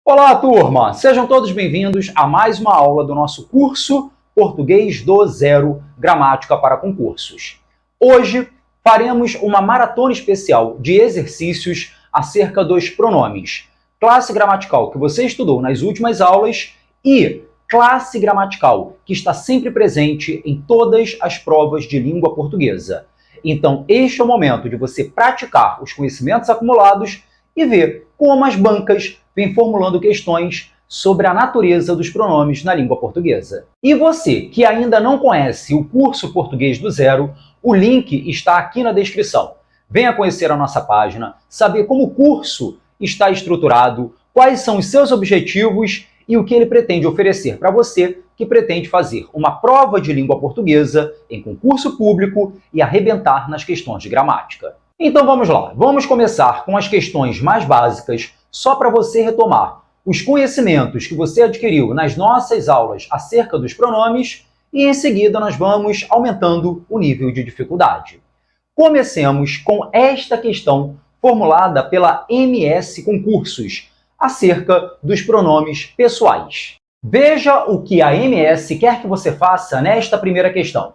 Olá, turma! Sejam todos bem-vindos a mais uma aula do nosso curso Português do Zero Gramática para Concursos. Hoje faremos uma maratona especial de exercícios acerca dos pronomes. Classe gramatical que você estudou nas últimas aulas e classe gramatical que está sempre presente em todas as provas de língua portuguesa. Então, este é o momento de você praticar os conhecimentos acumulados e ver como as bancas vêm formulando questões sobre a natureza dos pronomes na língua portuguesa. E você que ainda não conhece o curso Português do Zero, o link está aqui na descrição. Venha conhecer a nossa página, saber como o curso está estruturado, quais são os seus objetivos e o que ele pretende oferecer para você que pretende fazer uma prova de língua portuguesa em concurso público e arrebentar nas questões de gramática. Então vamos lá, vamos começar com as questões mais básicas, só para você retomar os conhecimentos que você adquiriu nas nossas aulas acerca dos pronomes e em seguida nós vamos aumentando o nível de dificuldade. Comecemos com esta questão formulada pela MS Concursos acerca dos pronomes pessoais. Veja o que a MS quer que você faça nesta primeira questão.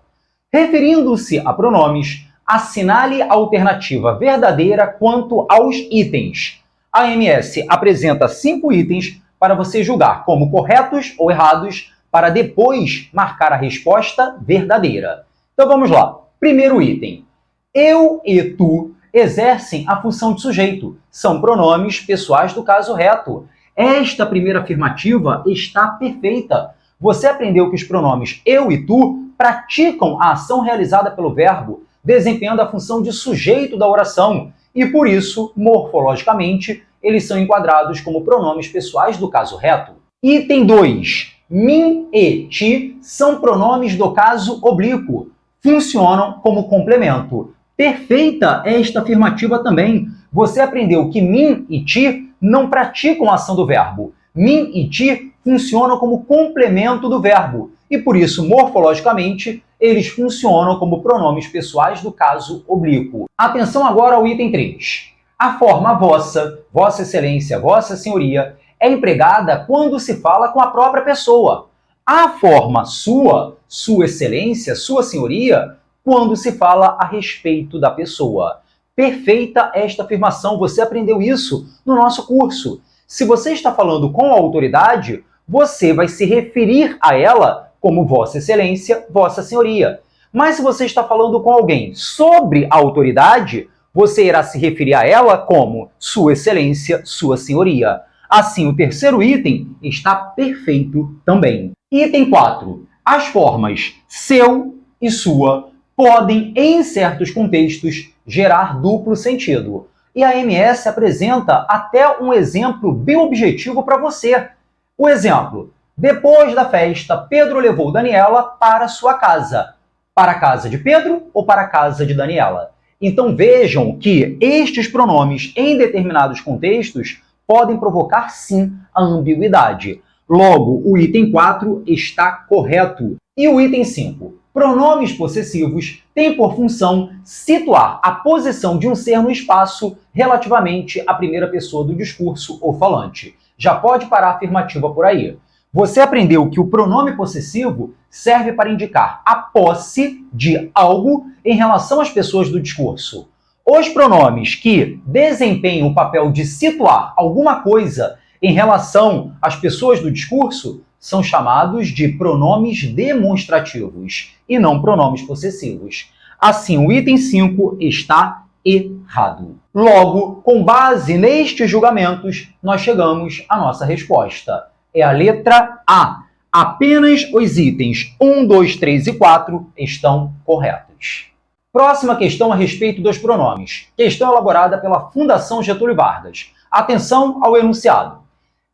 Referindo-se a pronomes, assinale a alternativa verdadeira quanto aos itens. A MS apresenta 5 itens para você julgar como corretos ou errados para depois marcar a resposta verdadeira. Então vamos lá. Primeiro item. Eu e tu exercem a função de sujeito. São pronomes pessoais do caso reto. Esta primeira afirmativa está perfeita. Você aprendeu que os pronomes eu e tu praticam a ação realizada pelo verbo, desempenhando a função de sujeito da oração, e por isso, morfologicamente, eles são enquadrados como pronomes pessoais do caso reto. Item 2. Mim e ti são pronomes do caso oblíquo. Funcionam como complemento. Perfeita esta afirmativa também. Você aprendeu que mim e ti não praticam a ação do verbo. Mim e ti funcionam como complemento do verbo. E por isso, morfologicamente, eles funcionam como pronomes pessoais do caso oblíquo. Atenção agora ao item 3. A forma vossa, vossa excelência, vossa senhoria, é empregada quando se fala com a própria pessoa. A forma sua, sua excelência, sua senhoria, quando se fala a respeito da pessoa. Perfeita esta afirmação, você aprendeu isso no nosso curso. Se você está falando com a autoridade, você vai se referir a ela como Vossa Excelência, Vossa Senhoria. Mas se você está falando com alguém sobre a autoridade, você irá se referir a ela como Sua Excelência, Sua Senhoria. Assim, o terceiro item está perfeito também. Item 4. As formas seu e sua podem, em certos contextos, gerar duplo sentido. E a MS apresenta até um exemplo bem objetivo para você. O exemplo: depois da festa, Pedro levou Daniela para sua casa. Para a casa de Pedro ou para a casa de Daniela? Então vejam que estes pronomes, em determinados contextos, podem provocar sim a ambiguidade. Logo, o item 4 está correto. E o item 5. Pronomes possessivos têm por função situar a posição de um ser no espaço relativamente à primeira pessoa do discurso ou falante. Já pode parar a afirmativa por aí. Você aprendeu que o pronome possessivo serve para indicar a posse de algo em relação às pessoas do discurso. Os pronomes que desempenham o papel de situar alguma coisa em relação às pessoas do discurso são chamados de pronomes demonstrativos e não pronomes possessivos. Assim, o item 5 está errado. Logo, com base nestes julgamentos, nós chegamos à nossa resposta. É a letra A. Apenas os itens 1, 2, 3 e 4 estão corretos. Próxima questão a respeito dos pronomes. Questão elaborada pela Fundação Getúlio Vargas. Atenção ao enunciado.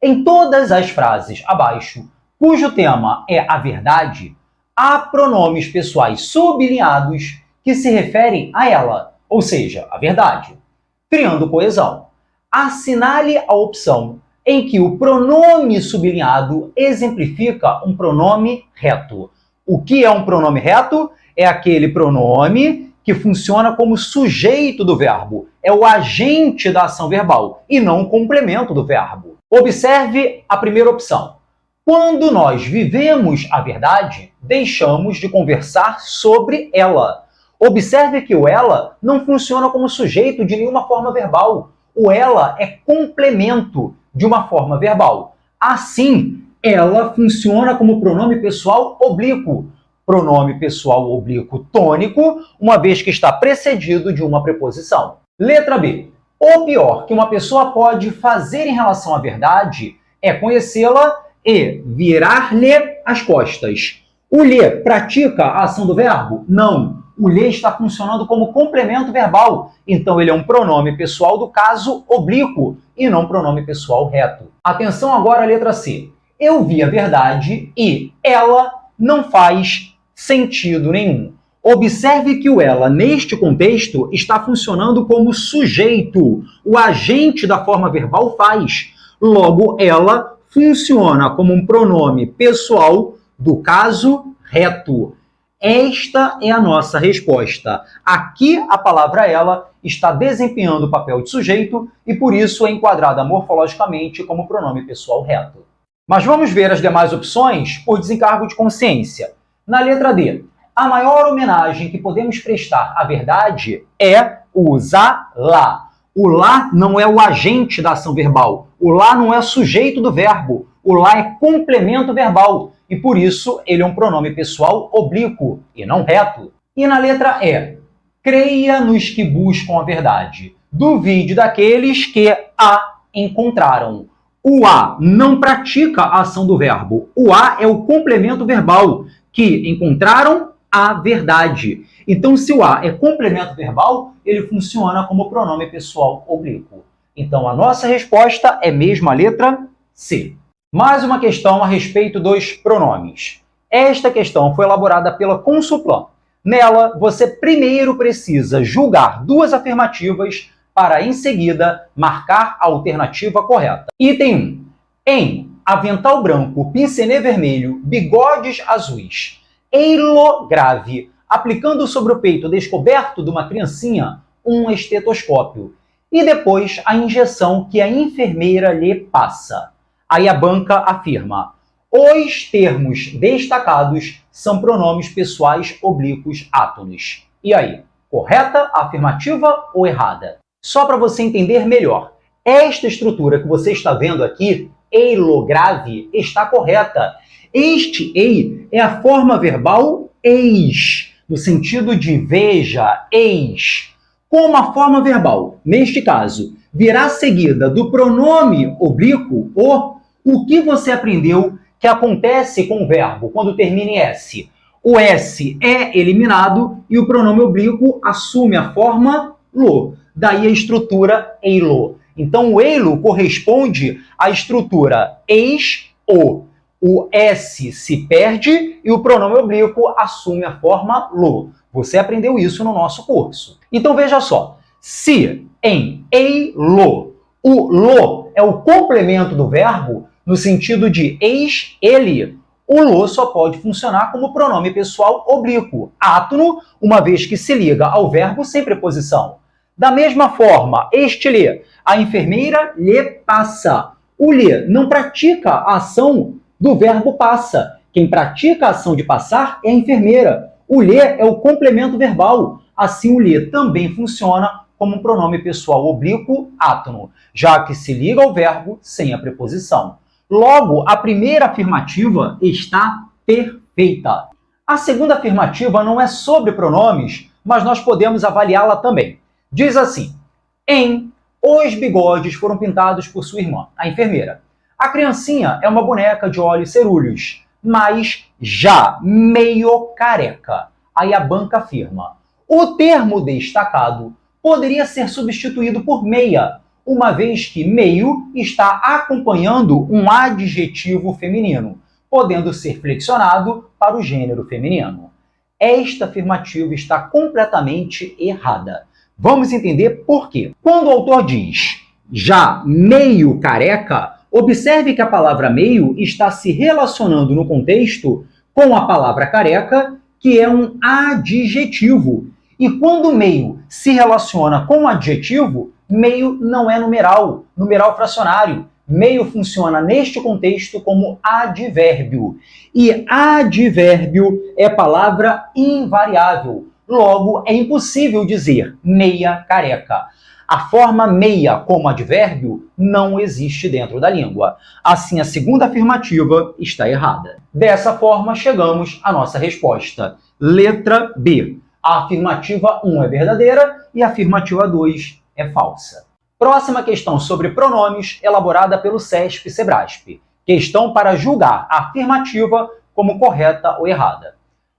Em todas as frases abaixo, cujo tema é a verdade, há pronomes pessoais sublinhados que se referem a ela, ou seja, a verdade, criando coesão. Assinale a opção em que o pronome sublinhado exemplifica um pronome reto. O que é um pronome reto? É aquele pronome que funciona como sujeito do verbo. É o agente da ação verbal e não o complemento do verbo. Observe a primeira opção. Quando nós vivemos a verdade, deixamos de conversar sobre ela. Observe que o ela não funciona como sujeito de nenhuma forma verbal. O ela é complemento de uma forma verbal. Assim, ela funciona como pronome pessoal oblíquo. Pronome pessoal oblíquo tônico, uma vez que está precedido de uma preposição. Letra B. O pior que uma pessoa pode fazer em relação à verdade é conhecê-la e virar-lhe as costas. O lhe pratica a ação do verbo? Não. O lhe está funcionando como complemento verbal, então ele é um pronome pessoal do caso oblíquo e não pronome pessoal reto. Atenção agora à letra C. Eu vi a verdade e ela não faz sentido nenhum. Observe que o ela, neste contexto, está funcionando como sujeito. O agente da forma verbal faz. Logo, ela funciona como um pronome pessoal do caso reto. Esta é a nossa resposta. Aqui, a palavra ela está desempenhando o papel de sujeito e, por isso, é enquadrada morfologicamente como pronome pessoal reto. Mas vamos ver as demais opções por desencargo de consciência. Na letra D, a maior homenagem que podemos prestar à verdade é usar lá. O lá não é o agente da ação verbal. O lá não é sujeito do verbo. O lá é complemento verbal. E por isso ele é um pronome pessoal oblíquo e não reto. E na letra E, creia nos que buscam a verdade. Duvide daqueles que a encontraram. O a não pratica a ação do verbo. O a é o complemento verbal, que encontraram a verdade. Então, se o a é complemento verbal, ele funciona como pronome pessoal oblíquo. Então, a nossa resposta é mesmo a letra C. Mais uma questão a respeito dos pronomes. Esta questão foi elaborada pela Consulplan. Nela, você primeiro precisa julgar duas afirmativas para, em seguida, marcar a alternativa correta. Item 1. Em avental branco, pincenê vermelho, bigodes azuis, eilo grave, aplicando sobre o peito descoberto de uma criancinha um estetoscópio. E depois a injeção que a enfermeira lhe passa. Aí a banca afirma: os termos destacados são pronomes pessoais oblíquos átonos. E aí, correta, afirmativa ou errada? Só para você entender melhor, esta estrutura que você está vendo aqui, eilograve, está correta. Este ei é a forma verbal eis, no sentido de veja, eis. Como a forma verbal, neste caso, virá seguida do pronome oblíquo, o que você aprendeu que acontece com o verbo quando termina em S? O S é eliminado e o pronome oblíquo assume a forma lo. Daí a estrutura eilo. Então, o eilo corresponde à estrutura eis-o. O S se perde e o pronome oblíquo assume a forma lo. Você aprendeu isso no nosso curso. Então, veja só. Se em eilo, o lo é o complemento do verbo, no sentido de eis ele, o lo só pode funcionar como pronome pessoal oblíquo, átono, uma vez que se liga ao verbo sem preposição. Da mesma forma, este lhe, a enfermeira lhe passa. O lhe não pratica a ação do verbo passa. Quem pratica a ação de passar é a enfermeira. O lhe é o complemento verbal. Assim, o lhe também funciona como um pronome pessoal oblíquo átono, já que se liga ao verbo sem a preposição. Logo, a primeira afirmativa está perfeita. A segunda afirmativa não é sobre pronomes, mas nós podemos avaliá-la também. Diz assim: os bigodes foram pintados por sua irmã, a enfermeira. A criancinha é uma boneca de olhos cerúleos, mas já meio careca. Aí a banca afirma: o termo destacado poderia ser substituído por meia, uma vez que meio está acompanhando um adjetivo feminino, podendo ser flexionado para o gênero feminino. Esta afirmativa está completamente errada. Vamos entender por quê. Quando o autor diz já meio careca, observe que a palavra meio está se relacionando no contexto com a palavra careca, que é um adjetivo. E quando meio se relaciona com o adjetivo, meio não é numeral fracionário. Meio funciona neste contexto como advérbio. E advérbio é palavra invariável. Logo, é impossível dizer meia careca. A forma meia como advérbio não existe dentro da língua. Assim, a segunda afirmativa está errada. Dessa forma, chegamos à nossa resposta. Letra B. A afirmativa 1 é verdadeira e a afirmativa 2 é falsa. Próxima questão sobre pronomes, elaborada pelo CESP-CEBRASP. Questão para julgar a afirmativa como correta ou errada.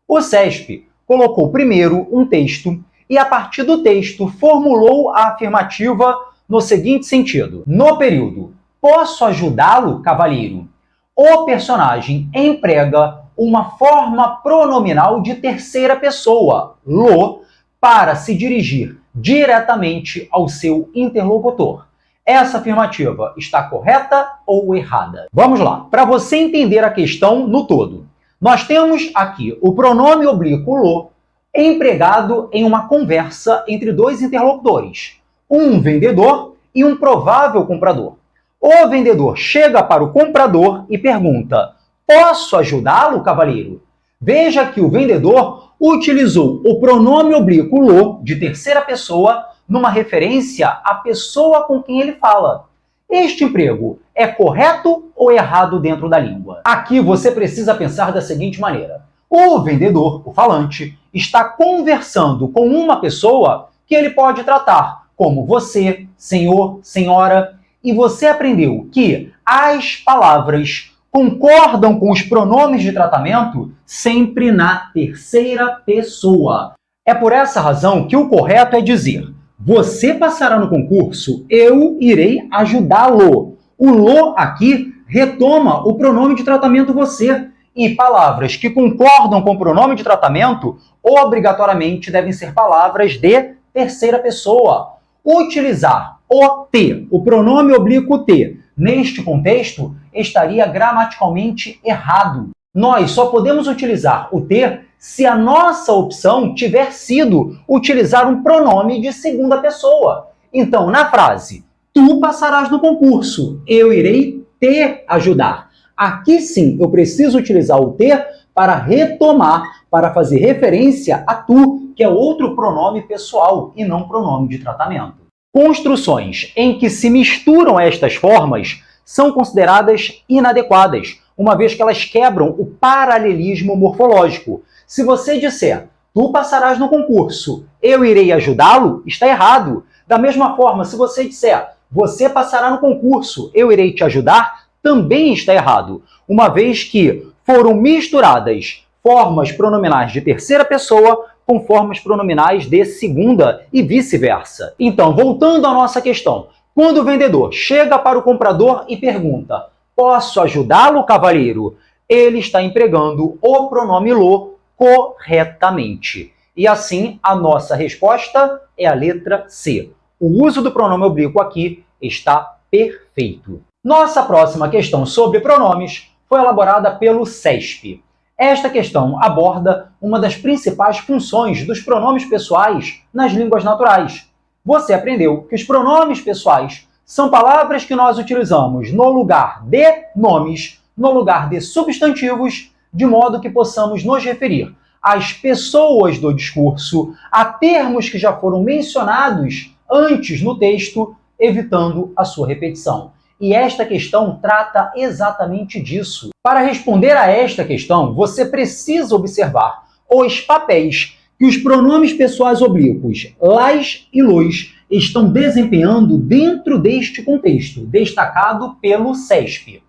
O CESP colocou primeiro um texto e, a partir do texto, formulou a afirmativa no seguinte sentido. No período "Posso ajudá-lo, cavalheiro?", o personagem emprega uma forma pronominal de terceira pessoa, lo, para se dirigir diretamente ao seu interlocutor. Essa afirmativa está correta ou errada? Vamos lá. Para você entender a questão no todo, nós temos aqui o pronome oblíquo lo empregado em uma conversa entre dois interlocutores, um vendedor e um provável comprador. O vendedor chega para o comprador e pergunta: "Posso ajudá-lo, cavalheiro?". Veja que o vendedor utilizou o pronome oblíquo lo, de terceira pessoa, numa referência à pessoa com quem ele fala. Este emprego é correto ou errado dentro da língua? Aqui você precisa pensar da seguinte maneira. O vendedor, o falante, está conversando com uma pessoa que ele pode tratar como você, senhor, senhora, e você aprendeu que as palavras concordam com os pronomes de tratamento sempre na terceira pessoa. É por essa razão que o correto é dizer: "Você passará no concurso, eu irei ajudá-lo". O lo aqui retoma o pronome de tratamento você. E palavras que concordam com o pronome de tratamento obrigatoriamente devem ser palavras de terceira pessoa. Utilizar o te, o pronome oblíquo te, neste contexto, estaria gramaticalmente errado. Nós só podemos utilizar o te se a nossa opção tiver sido utilizar um pronome de segunda pessoa. Então, na frase, "Tu passarás no concurso, eu irei te ajudar", aqui sim eu preciso utilizar o te para retomar, para fazer referência a tu, que é outro pronome pessoal e não pronome de tratamento. Construções em que se misturam estas formas são consideradas inadequadas, uma vez que elas quebram o paralelismo morfológico. Se você disser "Tu passarás no concurso, eu irei ajudá-lo", está errado. Da mesma forma, se você disser "Você passará no concurso, eu irei te ajudar", também está errado, uma vez que foram misturadas formas pronominais de terceira pessoa com formas pronominais de segunda e vice-versa. Então, voltando à nossa questão, quando o vendedor chega para o comprador e pergunta "Posso ajudá-lo, cavalheiro?", ele está empregando o pronome lo corretamente. E assim, a nossa resposta é a letra C. O uso do pronome oblíquo aqui está perfeito. Nossa próxima questão sobre pronomes foi elaborada pelo CESP. Esta questão aborda uma das principais funções dos pronomes pessoais nas línguas naturais. Você aprendeu que os pronomes pessoais são palavras que nós utilizamos no lugar de nomes, no lugar de substantivos, de modo que possamos nos referir às pessoas do discurso, a termos que já foram mencionados antes no texto, evitando a sua repetição. E esta questão trata exatamente disso. Para responder a esta questão, você precisa observar os papéis que os pronomes pessoais oblíquos las e los estão desempenhando dentro deste contexto, destacado pelo CESP.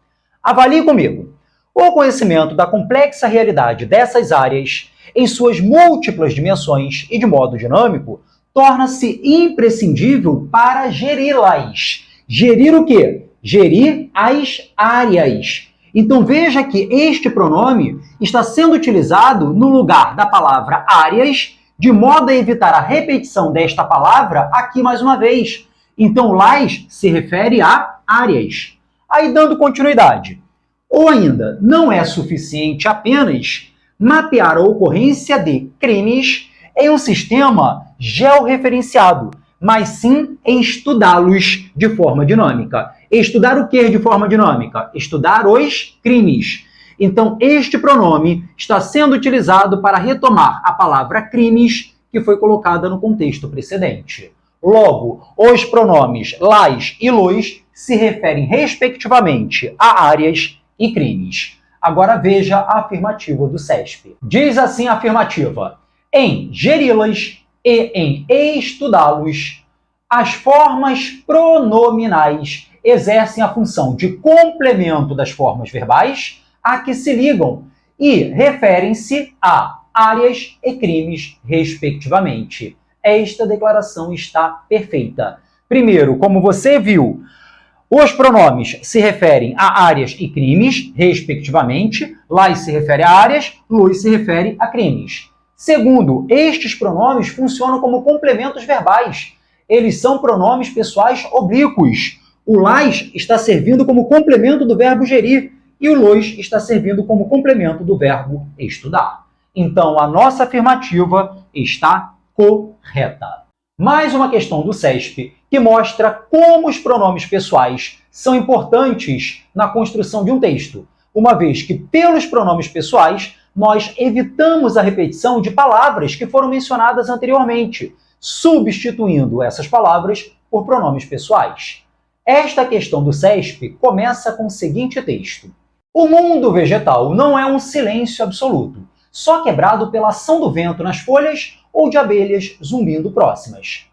Avalie comigo. O conhecimento da complexa realidade dessas áreas, em suas múltiplas dimensões e de modo dinâmico, torna-se imprescindível para geri-las. Gerir o quê? Gerir as áreas. Então veja que este pronome está sendo utilizado no lugar da palavra áreas, de modo a evitar a repetição desta palavra aqui mais uma vez. Então las se refere a áreas. Aí dando continuidade. Ou ainda, não é suficiente apenas mapear a ocorrência de crimes em um sistema georreferenciado, mas sim em estudá-los de forma dinâmica. Estudar o que de forma dinâmica? Estudar os crimes. Então, este pronome está sendo utilizado para retomar a palavra crimes que foi colocada no contexto precedente. Logo, os pronomes las e los se referem respectivamente a áreas e crimes. Agora veja a afirmativa do CESP. Diz assim a afirmativa: em geri-las e em estudá-los, as formas pronominais exercem a função de complemento das formas verbais a que se ligam e referem-se a áreas e crimes, respectivamente. Esta declaração está perfeita. Primeiro, como você viu, os pronomes se referem a áreas e crimes, respectivamente. Las se refere a áreas, los se refere a crimes. Segundo, estes pronomes funcionam como complementos verbais. Eles são pronomes pessoais oblíquos. O las está servindo como complemento do verbo gerir e o los está servindo como complemento do verbo estudar. Então, a nossa afirmativa está correta. Mais uma questão do CESP que mostra como os pronomes pessoais são importantes na construção de um texto, uma vez que, pelos pronomes pessoais, nós evitamos a repetição de palavras que foram mencionadas anteriormente, substituindo essas palavras por pronomes pessoais. Esta questão do CESP começa com o seguinte texto: o mundo vegetal não é um silêncio absoluto, só quebrado pela ação do vento nas folhas ou de abelhas zumbindo próximas.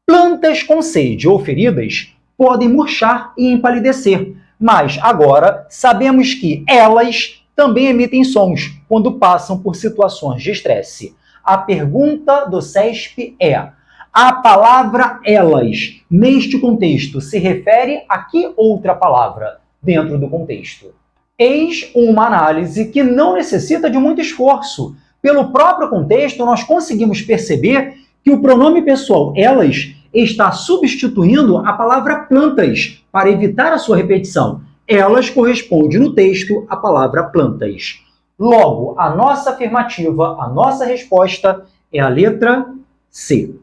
Plantas com sede ou feridas podem murchar e empalidecer, mas agora sabemos que elas também emitem sons quando passam por situações de estresse. A pergunta do CESP é: a palavra elas, neste contexto, se refere a que outra palavra dentro do contexto? Eis uma análise que não necessita de muito esforço. Pelo próprio contexto, nós conseguimos perceber que o pronome pessoal elas está substituindo a palavra plantas para evitar a sua repetição. Elas corresponde no texto à palavra plantas. Logo, a nossa afirmativa, a nossa resposta é a letra C.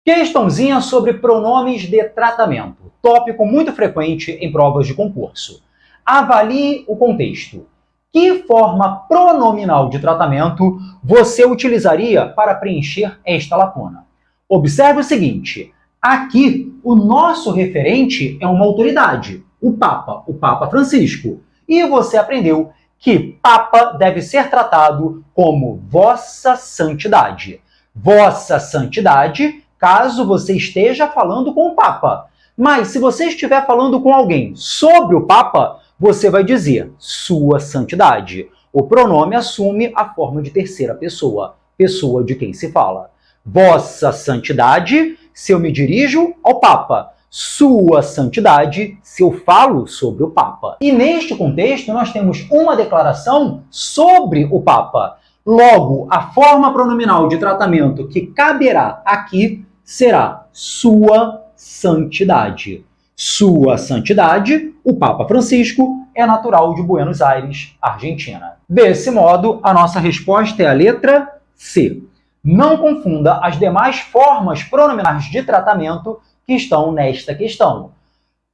Questãozinha sobre pronomes de tratamento, tópico muito frequente em provas de concurso. Avalie o contexto. Que forma pronominal de tratamento você utilizaria para preencher esta lacuna? Observe o seguinte: aqui o nosso referente é uma autoridade, o Papa Francisco. E você aprendeu que Papa deve ser tratado como Vossa Santidade. Vossa Santidade, caso você esteja falando com o Papa. Mas se você estiver falando com alguém sobre o Papa, você vai dizer Sua Santidade. O pronome assume a forma de terceira pessoa, pessoa de quem se fala. Vossa Santidade, se eu me dirijo ao Papa. Sua Santidade, se eu falo sobre o Papa. E neste contexto, nós temos uma declaração sobre o Papa. Logo, a forma pronominal de tratamento que caberá aqui será Sua Santidade. Sua Santidade, o Papa Francisco, é natural de Buenos Aires, Argentina. Desse modo, a nossa resposta é a letra C. Não confunda as demais formas pronominais de tratamento que estão nesta questão.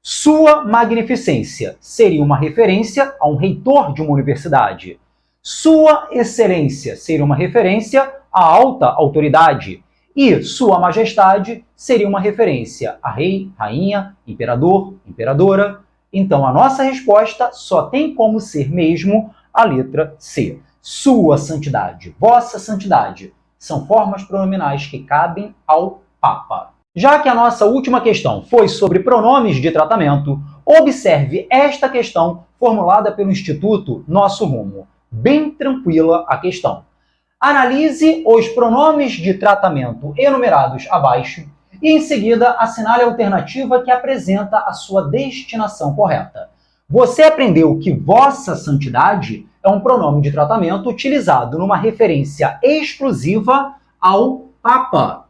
Sua Magnificência seria uma referência a um reitor de uma universidade. Sua Excelência seria uma referência a alta autoridade. E Sua Majestade seria uma referência a rei, rainha, imperador, imperadora. Então, a nossa resposta só tem como ser mesmo a letra C. Sua Santidade, Vossa Santidade, são formas pronominais que cabem ao Papa. Já que a nossa última questão foi sobre pronomes de tratamento, observe esta questão formulada pelo Instituto Nosso Rumo. Bem tranquila a questão. Analise os pronomes de tratamento enumerados abaixo e, em seguida, assinale a alternativa que apresenta a sua destinação correta. Você aprendeu que Vossa Santidade é um pronome de tratamento utilizado numa referência exclusiva ao Papa.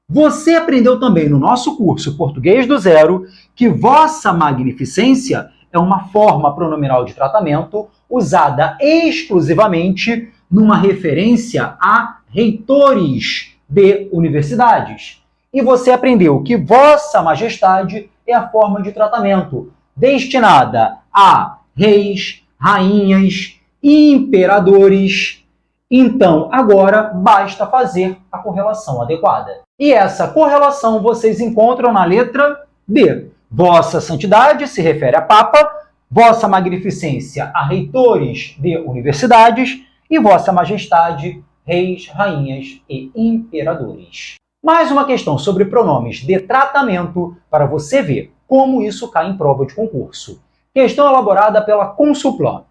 Você aprendeu também no nosso curso Português do Zero que Vossa Magnificência é uma forma pronominal de tratamento usada exclusivamente numa referência a reitores de universidades. E você aprendeu que Vossa Majestade é a forma de tratamento destinada a reis, rainhas, imperadores. Então, agora basta fazer a correlação adequada. E essa correlação vocês encontram na letra D. Vossa Santidade se refere a Papa, Vossa Magnificência a reitores de universidades e Vossa Majestade, reis, rainhas e imperadores. Mais uma questão sobre pronomes de tratamento para você ver como isso cai em prova de concurso. Questão elaborada pela Consulplan.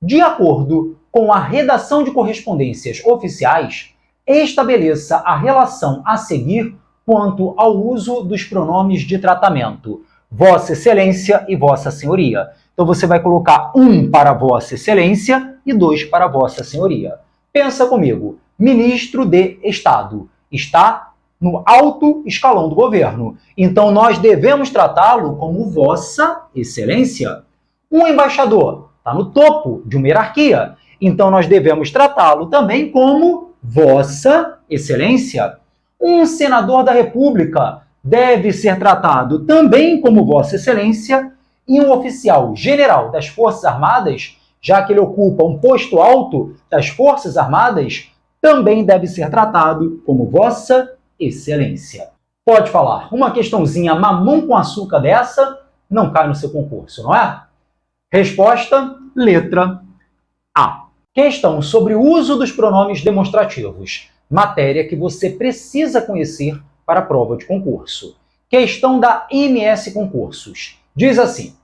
De acordo com a redação de correspondências oficiais, estabeleça a relação a seguir quanto ao uso dos pronomes de tratamento, Vossa Excelência e Vossa Senhoria. Então você vai colocar 1 para Vossa Excelência e 2 para Vossa Senhoria. Pensa comigo, ministro de Estado está no alto escalão do governo, então nós devemos tratá-lo como Vossa Excelência. Um embaixador está no topo de uma hierarquia, então nós devemos tratá-lo também como Vossa Excelência. Um senador da República deve ser tratado também como Vossa Excelência, e um oficial general das Forças Armadas, já que ele ocupa um posto alto das Forças Armadas, também deve ser tratado como Vossa Excelência. Pode falar, uma questãozinha mamão com açúcar dessa não cai no seu concurso, não é? Resposta, letra A. Questão sobre o uso dos pronomes demonstrativos, matéria que você precisa conhecer para a prova de concurso. Questão da MS Concursos. Diz assim: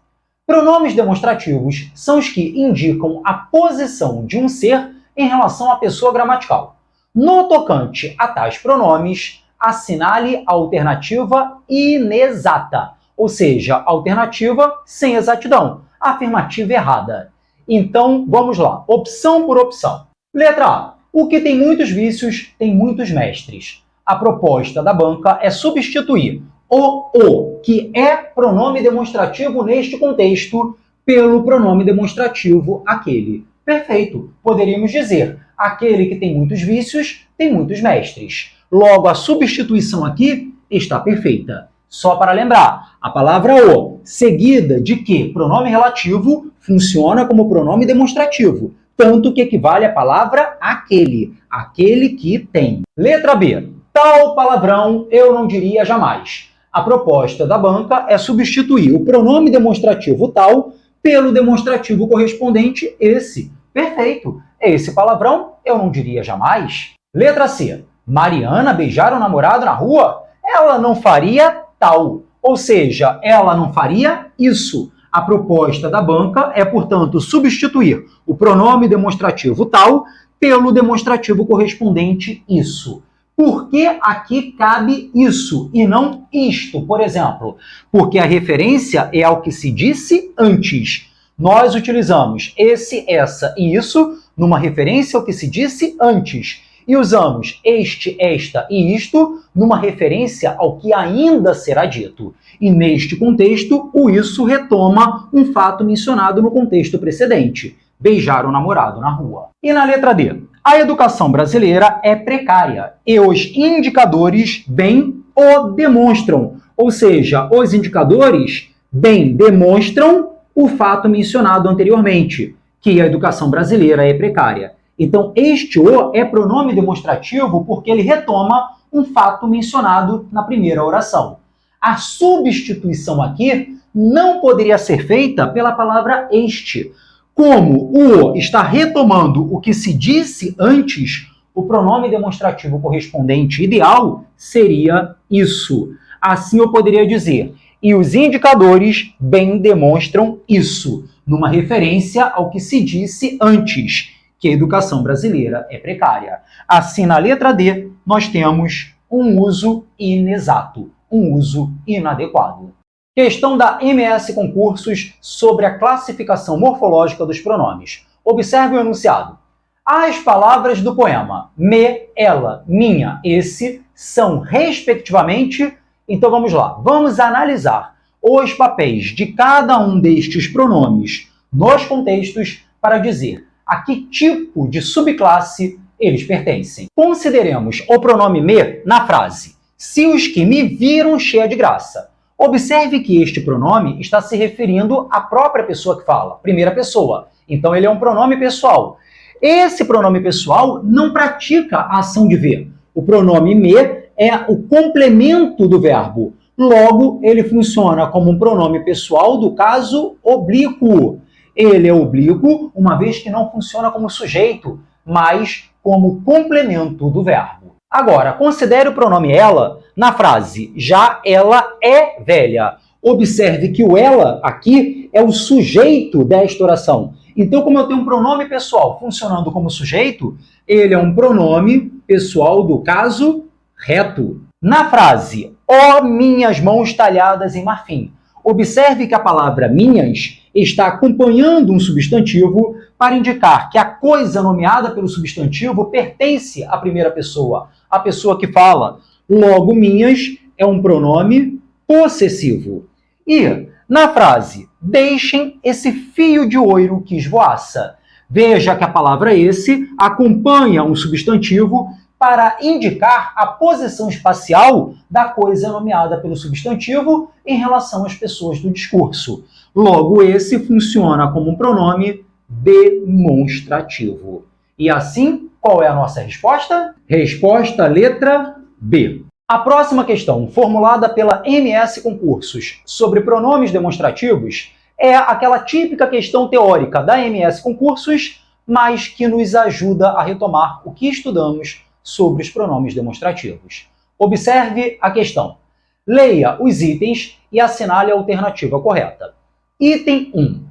pronomes demonstrativos são os que indicam a posição de um ser em relação à pessoa gramatical. No tocante a tais pronomes, assinale a alternativa inexata, ou seja, alternativa sem exatidão, afirmativa errada. Então, vamos lá, opção por opção. Letra A. O que tem muitos vícios tem muitos mestres. A proposta da banca é substituir o, que é pronome demonstrativo neste contexto, pelo pronome demonstrativo aquele. Perfeito. Poderíamos dizer, aquele que tem muitos vícios tem muitos mestres. Logo, a substituição aqui está perfeita. Só para lembrar, a palavra o, seguida de que pronome relativo, funciona como pronome demonstrativo, tanto que equivale à palavra aquele, aquele que tem. Letra B. Tal palavrão eu não diria jamais. A proposta da banca é substituir o pronome demonstrativo tal pelo demonstrativo correspondente esse. Perfeito. Esse palavrão eu não diria jamais. Letra C. Mariana beijar o namorado na rua? Ela não faria tal. Ou seja, ela não faria isso. A proposta da banca é, portanto, substituir o pronome demonstrativo tal pelo demonstrativo correspondente isso. Por que aqui cabe isso e não isto, por exemplo? Porque a referência é ao que se disse antes. Nós utilizamos esse, essa e isso numa referência ao que se disse antes. E usamos este, esta e isto numa referência ao que ainda será dito. E neste contexto, o isso retoma um fato mencionado no contexto precedente: beijar o namorado na rua. E na letra D, a educação brasileira é precária e os indicadores bem o demonstram. Ou seja, os indicadores bem demonstram o fato mencionado anteriormente, que a educação brasileira é precária. Então, este o é pronome demonstrativo porque ele retoma um fato mencionado na primeira oração. A substituição aqui não poderia ser feita pela palavra este. Como o está retomando o que se disse antes, o pronome demonstrativo correspondente ideal seria isso. Assim eu poderia dizer, e os indicadores bem demonstram isso, numa referência ao que se disse antes, que a educação brasileira é precária. Assim, na letra D, nós temos um uso inexato, um uso inadequado. Questão da MS Concursos sobre a classificação morfológica dos pronomes. Observe o enunciado. As palavras do poema me, ela, minha, esse são, respectivamente... Então vamos lá, vamos analisar os papéis de cada um destes pronomes nos contextos para dizer a que tipo de subclasse eles pertencem. Consideremos o pronome me na frase: se os que me viram cheia de graça. Observe que este pronome está se referindo à própria pessoa que fala, primeira pessoa. Então, ele é um pronome pessoal. Esse pronome pessoal não pratica a ação de ver. O pronome me é o complemento do verbo. Logo, ele funciona como um pronome pessoal do caso oblíquo. Ele é oblíquo, uma vez que não funciona como sujeito, mas como complemento do verbo. Agora, considere o pronome ela na frase já ela é velha. Observe que o ela aqui é o sujeito desta oração. Então, como eu tenho um pronome pessoal funcionando como sujeito, ele é um pronome pessoal do caso reto. Na frase, ó minhas mãos talhadas em marfim, observe que a palavra minhas está acompanhando um substantivo para indicar que a coisa nomeada pelo substantivo pertence à primeira pessoa, a pessoa que fala. Logo, minhas é um pronome possessivo. E, na frase, deixem esse fio de ouro que esvoaça. Veja que a palavra esse acompanha um substantivo para indicar a posição espacial da coisa nomeada pelo substantivo em relação às pessoas do discurso. Logo, esse funciona como um pronome demonstrativo. E assim, qual é a nossa resposta? Resposta letra B. A próxima questão, formulada pela MS Concursos sobre pronomes demonstrativos, é aquela típica questão teórica da MS Concursos, mas que nos ajuda a retomar o que estudamos sobre os pronomes demonstrativos. Observe a questão. Leia os itens e assinale a alternativa correta. Item 1.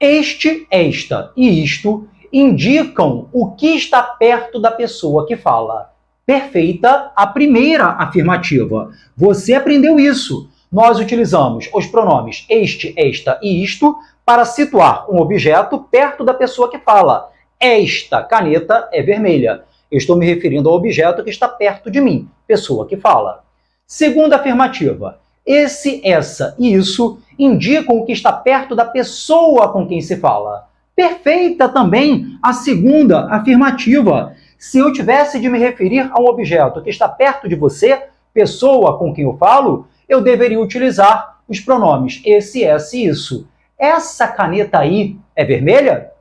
Este, esta e isto indicam o que está perto da pessoa que fala. Perfeita a primeira afirmativa. Você aprendeu isso. Nós utilizamos os pronomes este, esta e isto para situar um objeto perto da pessoa que fala. Esta caneta é vermelha. Eu estou me referindo ao objeto que está perto de mim, pessoa que fala. Segunda afirmativa. Esse, essa e isso indicam o que está perto da pessoa com quem se fala. Perfeita também a segunda afirmativa. Se eu tivesse de me referir a um objeto que está perto de você, pessoa com quem eu falo, eu deveria utilizar os pronomes esse, essa e isso. Essa caneta aí é vermelha?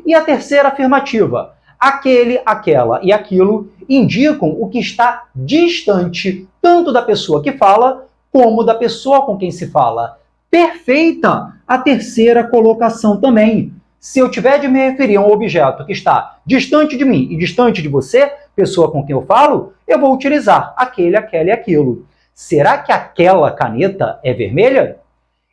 E a terceira afirmativa. Aquele, aquela e aquilo indicam o que está distante tanto da pessoa que fala como da pessoa com quem se fala. Perfeita a terceira colocação também. Se eu tiver de me referir a um objeto que está distante de mim e distante de você, pessoa com quem eu falo, eu vou utilizar aquele, aquela e aquilo. Será que aquela caneta é vermelha?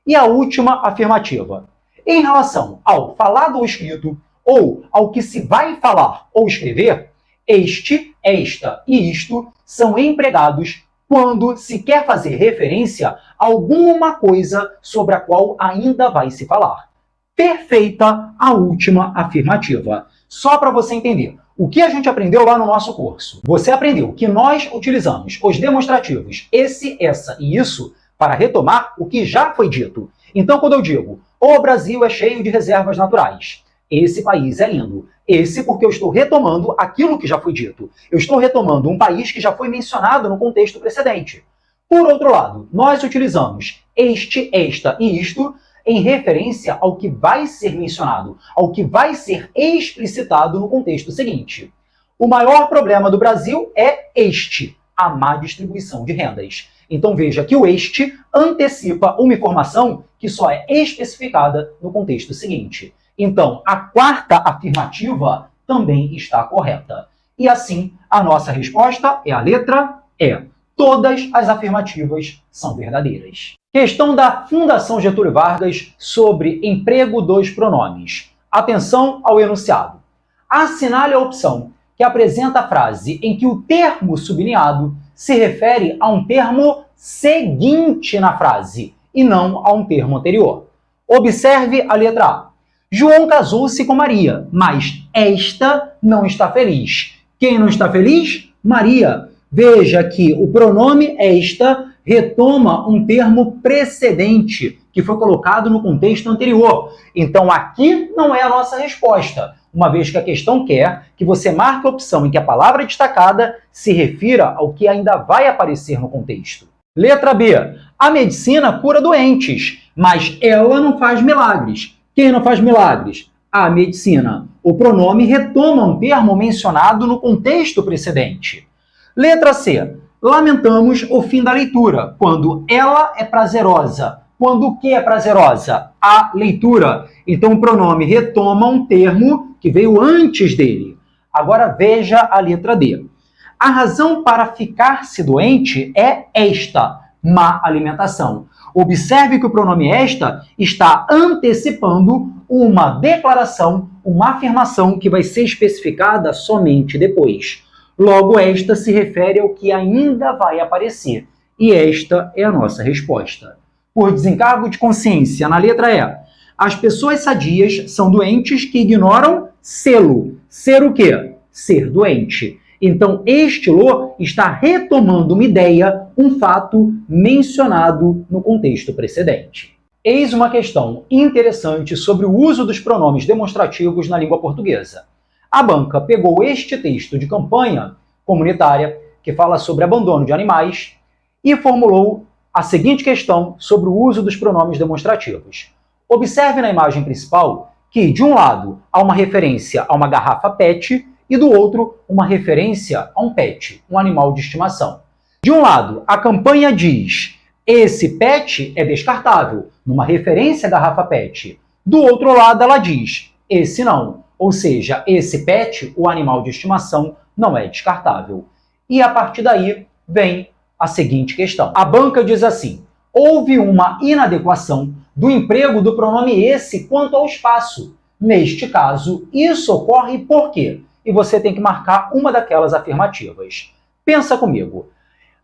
E a última afirmativa. Em relação ao falado ou escrito, ou ao que se vai falar ou escrever, este, esta e isto são empregados quando se quer fazer referência a alguma coisa sobre a qual ainda vai se falar. Perfeita a última afirmativa. Só para você entender, o que a gente aprendeu lá no nosso curso? Você aprendeu que nós utilizamos os demonstrativos esse, essa e isso para retomar o que já foi dito. Então, quando eu digo, o Brasil é cheio de reservas naturais, esse país é lindo. Esse porque eu estou retomando aquilo que já foi dito. Eu estou retomando um país que já foi mencionado no contexto precedente. Por outro lado, nós utilizamos este, esta e isto em referência ao que vai ser mencionado, ao que vai ser explicitado no contexto seguinte. O maior problema do Brasil é este, a má distribuição de rendas. Então veja que o este antecipa uma informação que só é especificada no contexto seguinte. Então, a quarta afirmativa também está correta. E assim, a nossa resposta é a letra E. Todas as afirmativas são verdadeiras. Questão da Fundação Getúlio Vargas sobre emprego dos pronomes. Atenção ao enunciado. Assinale a opção que apresenta a frase em que o termo sublinhado se refere a um termo seguinte na frase e não a um termo anterior. Observe a letra A. João casou-se com Maria, mas esta não está feliz. Quem não está feliz? Maria. Veja que o pronome esta retoma um termo precedente que foi colocado no contexto anterior. Então, aqui não é a nossa resposta, uma vez que a questão quer que você marque a opção em que a palavra destacada se refira ao que ainda vai aparecer no contexto. Letra B. A medicina cura doentes, mas ela não faz milagres. Quem não faz milagres? A medicina. O pronome retoma um termo mencionado no contexto precedente. Letra C. Lamentamos o fim da leitura, quando ela é prazerosa. Quando o que é prazerosa? A leitura. Então o pronome retoma um termo que veio antes dele. Agora veja a letra D. A razão para ficar-se doente é esta, má alimentação. Observe que o pronome esta está antecipando uma declaração, uma afirmação que vai ser especificada somente depois. Logo, esta se refere ao que ainda vai aparecer. E esta é a nossa resposta. Por desencargo de consciência, na letra E, as pessoas sadias são doentes que ignoram sê-lo. Ser o quê? Ser doente. Então, este lo está retomando uma ideia, um fato mencionado no contexto precedente. Eis uma questão interessante sobre o uso dos pronomes demonstrativos na língua portuguesa. A banca pegou este texto de campanha comunitária, que fala sobre abandono de animais, e formulou a seguinte questão sobre o uso dos pronomes demonstrativos. Observe na imagem principal que, de um lado, há uma referência a uma garrafa PET e, do outro, uma referência a um pet, um animal de estimação. De um lado, a campanha diz: esse pet é descartável, numa referência à garrafa PET. Do outro lado, ela diz: esse não, ou seja, esse pet, o animal de estimação, não é descartável. E a partir daí vem a seguinte questão. A banca diz assim: houve uma inadequação do emprego do pronome esse quanto ao espaço. Neste caso, isso ocorre por quê? E você tem que marcar uma daquelas afirmativas. Pensa comigo.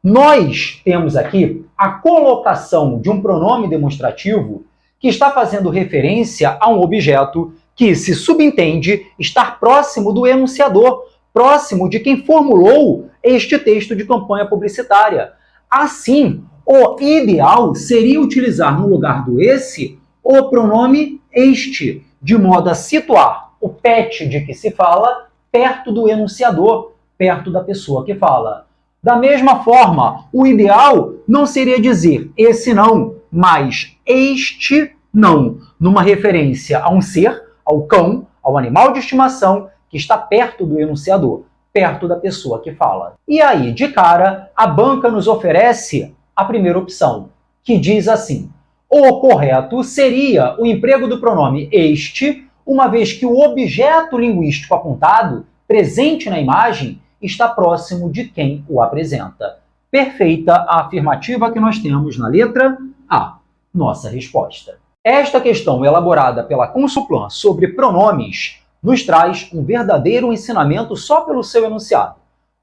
Nós temos aqui a colocação de um pronome demonstrativo que está fazendo referência a um objeto que se subentende estar próximo do enunciador, próximo de quem formulou este texto de campanha publicitária. Assim, o ideal seria utilizar no lugar do esse o pronome este, de modo a situar o pet de que se fala perto do enunciador, perto da pessoa que fala. Da mesma forma, o ideal não seria dizer esse não, mas este não, numa referência a um ser, ao cão, ao animal de estimação que está perto do enunciador, perto da pessoa que fala. E aí, de cara, a banca nos oferece a primeira opção, que diz assim: o correto seria o emprego do pronome este, uma vez que o objeto linguístico apontado, presente na imagem, está próximo de quem o apresenta. Perfeita a afirmativa que nós temos na letra A, nossa resposta. Esta questão elaborada pela Consulplan sobre pronomes nos traz um verdadeiro ensinamento só pelo seu enunciado.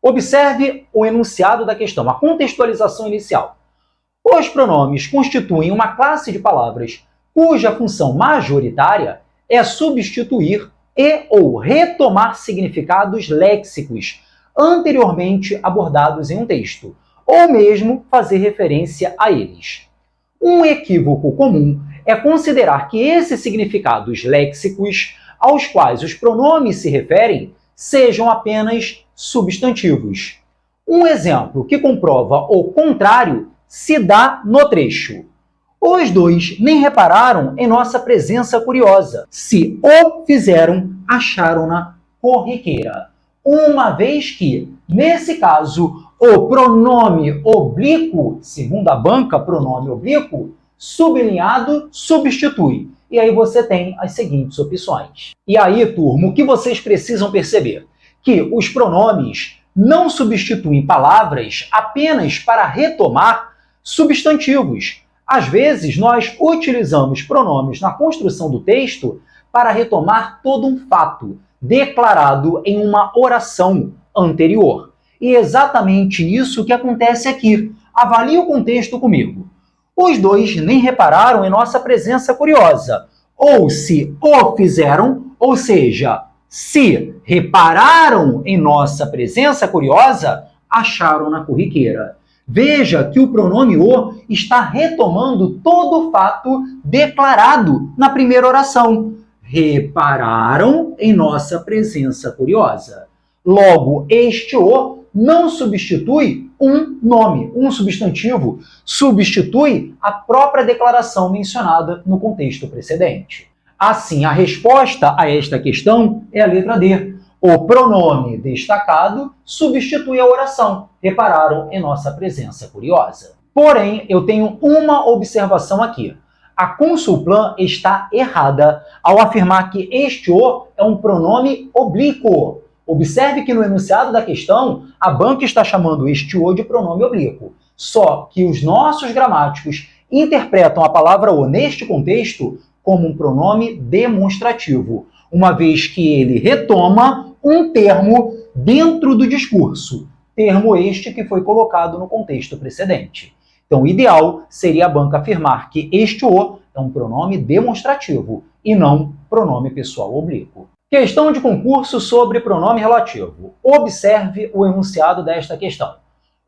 Observe o enunciado da questão, a contextualização inicial. Os pronomes constituem uma classe de palavras cuja função majoritária é substituir e ou retomar significados léxicos anteriormente abordados em um texto, ou mesmo fazer referência a eles. Um equívoco comum é considerar que esses significados léxicos aos quais os pronomes se referem sejam apenas substantivos. Um exemplo que comprova o contrário se dá no trecho. Os dois nem repararam em nossa presença curiosa. Se o fizeram, acharam-na corriqueira. Uma vez que, nesse caso, o pronome oblíquo, segundo a banca, pronome oblíquo, sublinhado, substitui. E aí você tem as seguintes opções. E aí, turma, o que vocês precisam perceber? Que os pronomes não substituem palavras apenas para retomar substantivos. Às vezes, nós utilizamos pronomes na construção do texto para retomar todo um fato declarado em uma oração anterior. E é exatamente isso que acontece aqui. Avalie o contexto comigo. Os dois nem repararam em nossa presença curiosa. Ou se o fizeram, ou seja, se repararam em nossa presença curiosa, acharam-na corriqueira. Veja que o pronome o está retomando todo o fato declarado na primeira oração. Repararam em nossa presença curiosa. Logo, este o não substitui um nome, um substantivo, substitui a própria declaração mencionada no contexto precedente. Assim, a resposta a esta questão é a letra D. O pronome destacado substitui a oração. Repararam em nossa presença curiosa. Porém, eu tenho uma observação aqui. A Consulplan está errada ao afirmar que este o é um pronome oblíquo. Observe que no enunciado da questão, a banca está chamando este o de pronome oblíquo. Só que os nossos gramáticos interpretam a palavra o neste contexto como um pronome demonstrativo, uma vez que ele retoma um termo dentro do discurso, termo este que foi colocado no contexto precedente. Então, o ideal seria a banca afirmar que este o é um pronome demonstrativo e não pronome pessoal oblíquo. Questão de concurso sobre pronome relativo. Observe o enunciado desta questão.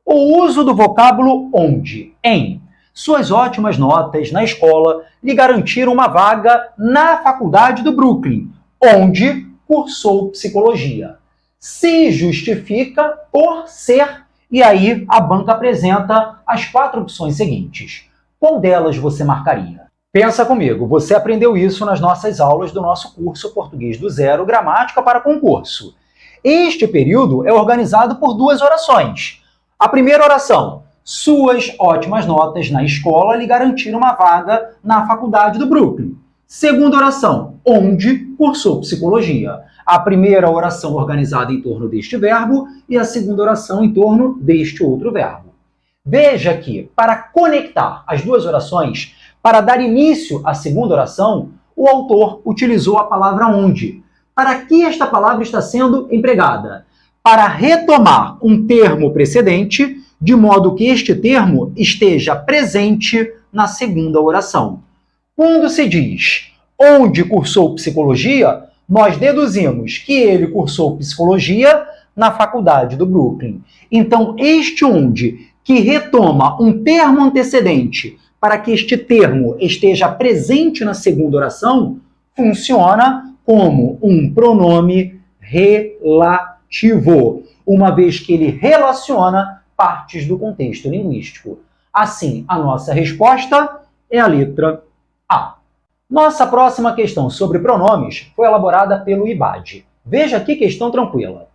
O uso do vocábulo onde, em. Suas ótimas notas na escola lhe garantiram uma vaga na faculdade do Brooklyn, onde cursou psicologia. Se justifica por ser, e aí a banca apresenta as 4 opções seguintes. Qual delas você marcaria? Pensa comigo, você aprendeu isso nas nossas aulas do nosso curso Português do Zero, Gramática para Concurso. Este período é organizado por 2 orações. A primeira oração: suas ótimas notas na escola lhe garantiram uma vaga na faculdade do Brooklyn. Segunda oração: onde cursou psicologia. A primeira oração organizada em torno deste verbo e a segunda oração em torno deste outro verbo. Veja que, para conectar as 2 orações, para dar início à segunda oração, o autor utilizou a palavra onde. Para que esta palavra está sendo empregada? Para retomar um termo precedente, de modo que este termo esteja presente na segunda oração. Quando se diz onde cursou psicologia, nós deduzimos que ele cursou psicologia na faculdade do Brooklyn. Então, este onde, que retoma um termo antecedente para que este termo esteja presente na segunda oração, funciona como um pronome relativo, uma vez que ele relaciona partes do contexto linguístico. Assim, a nossa resposta é a letra A. Nossa próxima questão sobre pronomes foi elaborada pelo IBAD. Veja que questão tranquila.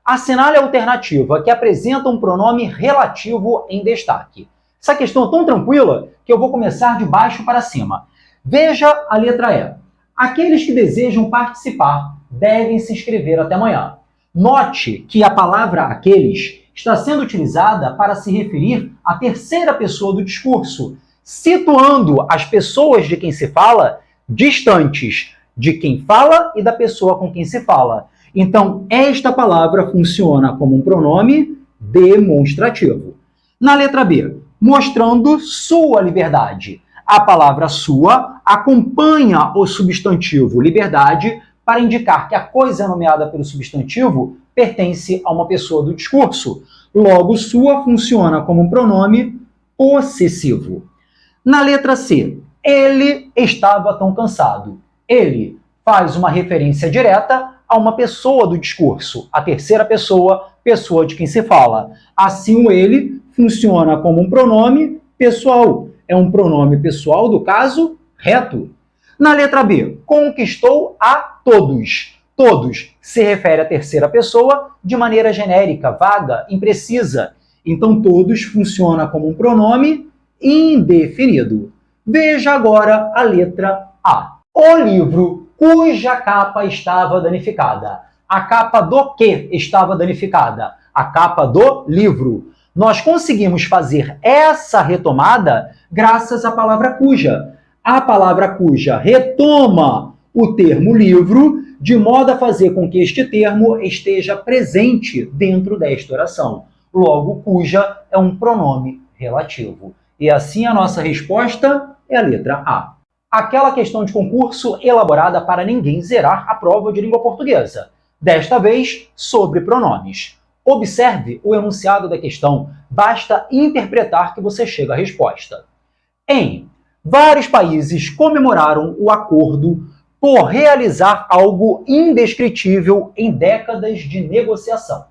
Assinale a alternativa que apresenta um pronome relativo em destaque. Essa questão é tão tranquila que eu vou começar de baixo para cima. Veja a letra E. Aqueles que desejam participar devem se inscrever até amanhã. Note que a palavra aqueles está sendo utilizada para se referir à terceira pessoa do discurso, situando as pessoas de quem se fala distantes de quem fala e da pessoa com quem se fala. Então, esta palavra funciona como um pronome demonstrativo. Na letra B, mostrando sua liberdade. A palavra sua acompanha o substantivo liberdade para indicar que a coisa nomeada pelo substantivo pertence a uma pessoa do discurso. Logo, sua funciona como um pronome possessivo. Na letra C, ele estava tão cansado. Ele faz uma referência direta a uma pessoa do discurso, a terceira pessoa, pessoa de quem se fala. Assim, o ele funciona como um pronome pessoal. É um pronome pessoal do caso reto. Na letra B, conquistou a todos. Todos se refere à terceira pessoa de maneira genérica, vaga, imprecisa. Então, todos funciona como um pronome indefinido. Veja agora a letra A. O livro cuja capa estava danificada. A capa do que estava danificada? A capa do livro. Nós conseguimos fazer essa retomada graças à palavra cuja. A palavra cuja retoma o termo livro, de modo a fazer com que este termo esteja presente dentro desta oração. Logo, cuja é um pronome relativo. E assim a nossa resposta é a letra A. Aquela questão de concurso elaborada para ninguém zerar a prova de língua portuguesa. Desta vez, sobre pronomes. Observe o enunciado da questão, basta interpretar que você chega à resposta. Em vários países comemoraram o acordo por realizar algo indescritível em décadas de negociação.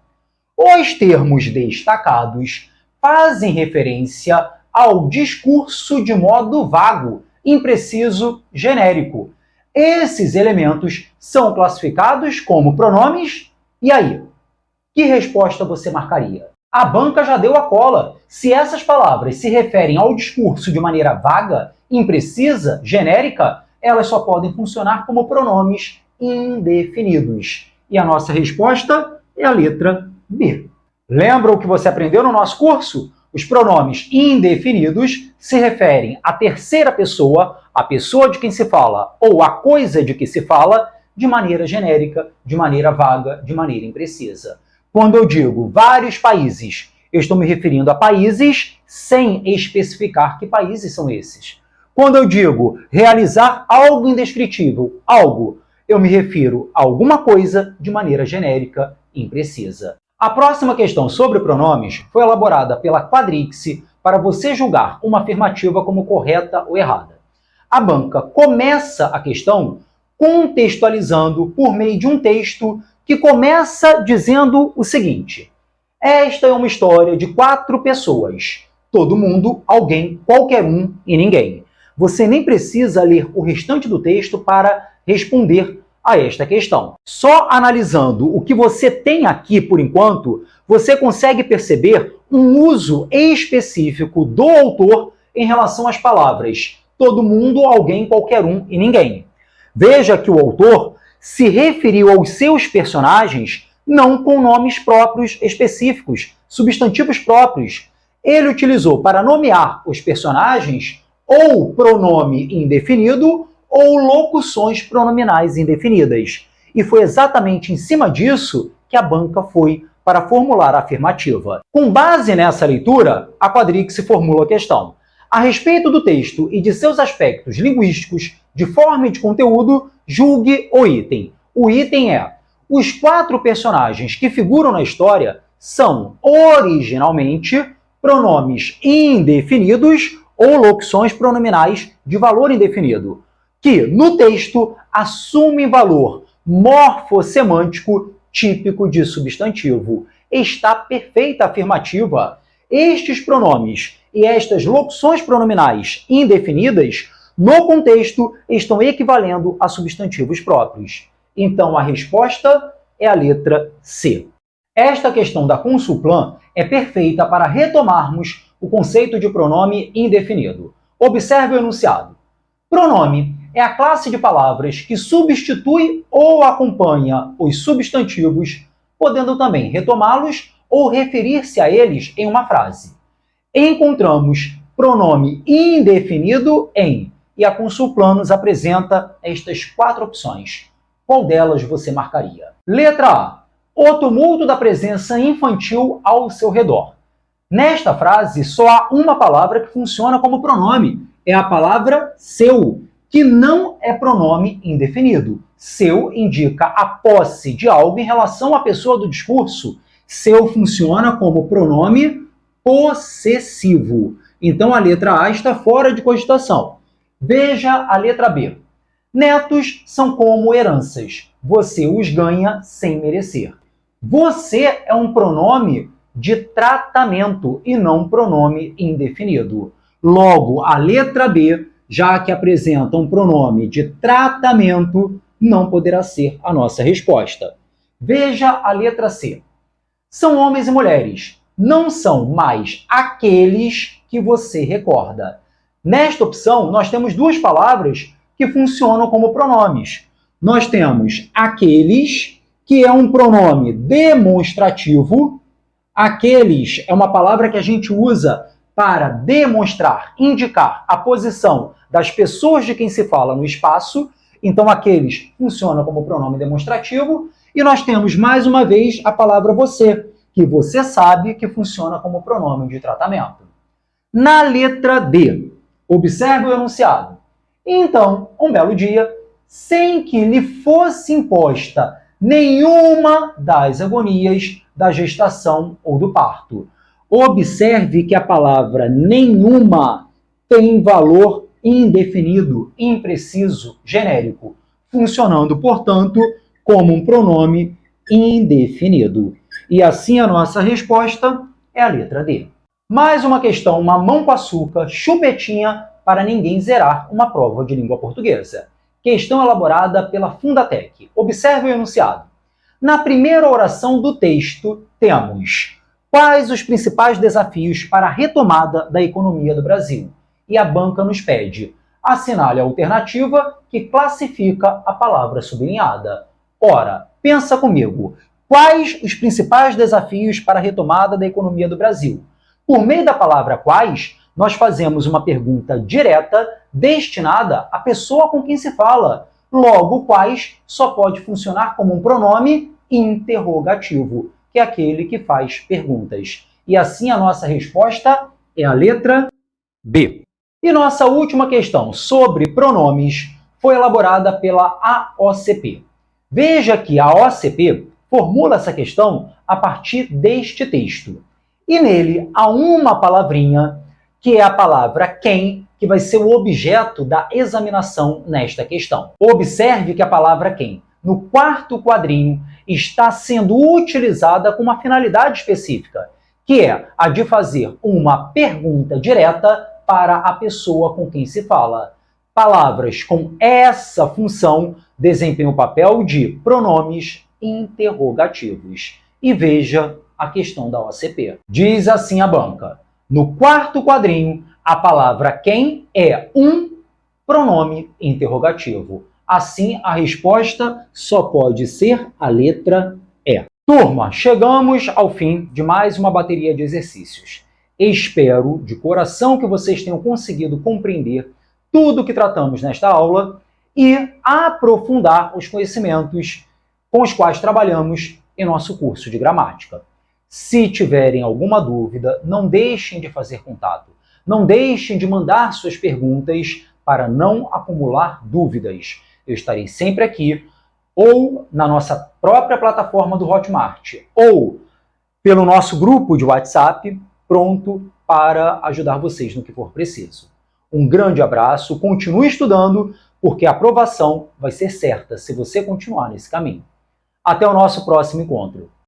Os termos destacados fazem referência ao discurso de modo vago, impreciso, genérico. Esses elementos são classificados como pronomes. E aí? Que resposta você marcaria? A banca já deu a cola. Se essas palavras se referem ao discurso de maneira vaga, imprecisa, genérica, elas só podem funcionar como pronomes indefinidos. E a nossa resposta é a letra B. Lembra o que você aprendeu no nosso curso? Os pronomes indefinidos se referem à terceira pessoa, à pessoa de quem se fala ou à coisa de que se fala, de maneira genérica, de maneira vaga, de maneira imprecisa. Quando eu digo vários países, eu estou me referindo a países sem especificar que países são esses. Quando eu digo realizar algo indescritível, algo, eu me refiro a alguma coisa de maneira genérica e imprecisa. A próxima questão sobre pronomes foi elaborada pela Quadrix para você julgar uma afirmativa como correta ou errada. A banca começa a questão contextualizando por meio de um texto que começa dizendo o seguinte: esta é uma história de 4 pessoas. Todo mundo, alguém, qualquer um e ninguém. Você nem precisa ler o restante do texto para responder a esta questão. Só analisando o que você tem aqui por enquanto, você consegue perceber um uso específico do autor em relação às palavras todo mundo, alguém, qualquer um e ninguém. Veja que o autor se referiu aos seus personagens não com nomes próprios específicos, substantivos próprios. Ele utilizou para nomear os personagens ou pronome indefinido ou locuções pronominais indefinidas. E foi exatamente em cima disso que a banca foi para formular a afirmativa. Com base nessa leitura, a Quadrix formula a questão. A respeito do texto e de seus aspectos linguísticos, de forma e de conteúdo, julgue o item. O item é: os 4 personagens que figuram na história são, originalmente, pronomes indefinidos ou locuções pronominais de valor indefinido, que, no texto, assumem valor morfossemântico típico de substantivo. Está perfeita a afirmativa. Estes pronomes e estas locuções pronominais indefinidas, no contexto, estão equivalendo a substantivos próprios. Então, a resposta é a letra C. Esta questão da Consulplan é perfeita para retomarmos o conceito de pronome indefinido. Observe o enunciado. Pronome é a classe de palavras que substitui ou acompanha os substantivos, podendo também retomá-los ou referir-se a eles em uma frase. Encontramos pronome indefinido em, e a Consulplan nos apresenta estas 4 opções. Qual delas você marcaria? Letra A. O tumulto da presença infantil ao seu redor. Nesta frase, só há uma palavra que funciona como pronome. É a palavra seu, que não é pronome indefinido. Seu indica a posse de algo em relação à pessoa do discurso. Seu funciona como pronome possessivo. Então, a letra A está fora de cogitação. Veja a letra B. Netos são como heranças. Você os ganha sem merecer. Você é um pronome de tratamento e não pronome indefinido. Logo, a letra B, já que apresenta um pronome de tratamento, não poderá ser a nossa resposta. Veja a letra C. São homens e mulheres. Não são mais aqueles que você recorda. Nesta opção, nós temos 2 palavras que funcionam como pronomes. Nós temos aqueles, que é um pronome demonstrativo. Aqueles é uma palavra que a gente usa para demonstrar, indicar a posição das pessoas de quem se fala no espaço. Então, aqueles funciona como pronome demonstrativo. E nós temos, mais uma vez, a palavra você, que você sabe que funciona como pronome de tratamento. Na letra D, observe o enunciado. Então, um belo dia, sem que lhe fosse imposta nenhuma das agonias da gestação ou do parto. Observe que a palavra nenhuma tem valor indefinido, impreciso, genérico, funcionando, portanto, como um pronome indefinido. E assim a nossa resposta é a letra D. Mais uma questão mamão com açúcar, chupetinha, para ninguém zerar uma prova de língua portuguesa. Questão elaborada pela Fundatec. Observe o enunciado. Na primeira oração do texto, temos: quais os principais desafios para a retomada da economia do Brasil? E a banca nos pede: assinale a alternativa que classifica a palavra sublinhada. Ora, pensa comigo. Quais os principais desafios para a retomada da economia do Brasil? Por meio da palavra quais, nós fazemos uma pergunta direta destinada à pessoa com quem se fala. Logo, quais só pode funcionar como um pronome interrogativo, que é aquele que faz perguntas. E assim a nossa resposta é a letra B. E nossa última questão sobre pronomes foi elaborada pela AOCP. Veja que a AOCP formula essa questão a partir deste texto. E nele há uma palavrinha, que é a palavra quem, que vai ser o objeto da examinação nesta questão. Observe que a palavra quem, no quarto quadrinho, está sendo utilizada com uma finalidade específica, que é a de fazer uma pergunta direta para a pessoa com quem se fala. Palavras com essa função desempenham o papel de pronomes interrogativos. E veja a questão da OCP. Diz assim a banca: no quarto quadrinho, a palavra quem é um pronome interrogativo. Assim, a resposta só pode ser a letra E. Turma, chegamos ao fim de mais uma bateria de exercícios. Espero de coração que vocês tenham conseguido compreender tudo o que tratamos nesta aula e aprofundar os conhecimentos com os quais trabalhamos em nosso curso de gramática. Se tiverem alguma dúvida, não deixem de fazer contato. Não deixem de mandar suas perguntas para não acumular dúvidas. Eu estarei sempre aqui, ou na nossa própria plataforma do Hotmart, ou pelo nosso grupo de WhatsApp, pronto para ajudar vocês no que for preciso. Um grande abraço, continue estudando, porque a aprovação vai ser certa se você continuar nesse caminho. Até o nosso próximo encontro.